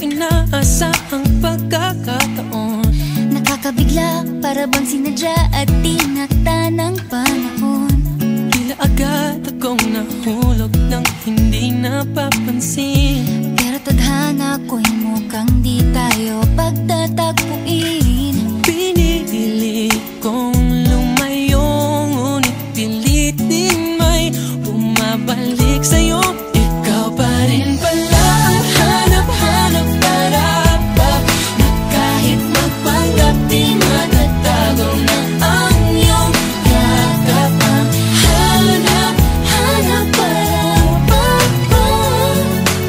Inaasahang pagkakataon, nakakabigla para bang sinadya at tinakda ng panahon. Tila agad akong nahulog nang hindi napapansin, pero tadhana ko'y mukhang di tayo pagtatagpuin. Pinili kong lumayo, ngunit pilit din may bumabalik sa'yo. Ikaw pa rin pala ang hanap-hanap para pa, na kahit magpanggap di matatago na ang iyong yakap. Ang hanap-hanap para pa,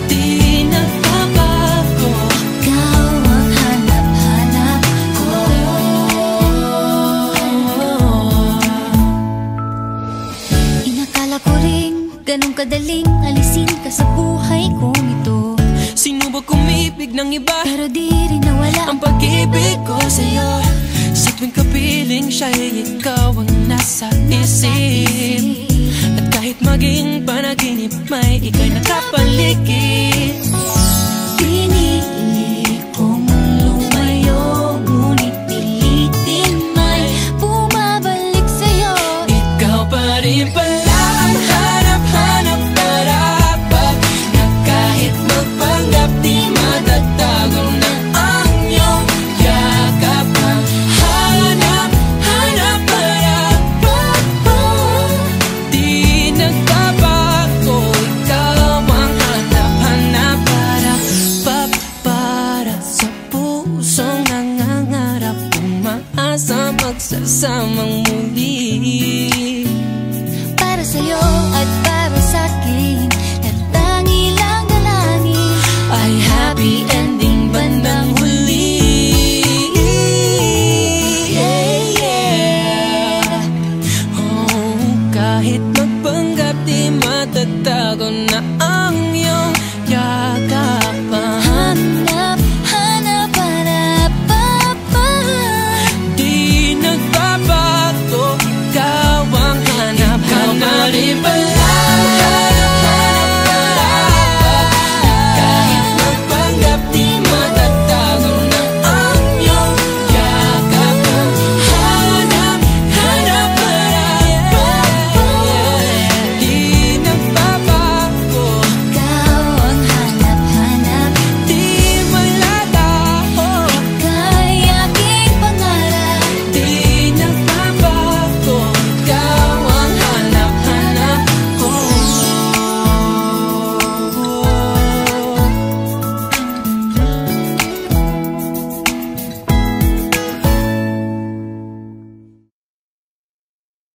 di nagbabago. Ikaw ang hanap-hanap ko. Inakala ko ring ganun kadaling alisin ka sa buhay kong ito. Sinubok umibig ng iba, pero di rin nawala ang pag-ibig ko sa'yo. Sa tuwing kapiling siya'y ikaw ang nasa isip, at kahit maging panaginip may ika'y nakapaligid. Pinili kong lumayo, ngunit pilitin may bumabalik sa'yo. Ikaw pa rin pala ang hanap-hanap para pa, na kahit magpanggap di matatago na ang iyong yakap. Ang hanap-hanap para pa, di nagbabago. Ikaw ang hanap-hanap para pa, para sa pusong nangangarap, umaasa magsasamang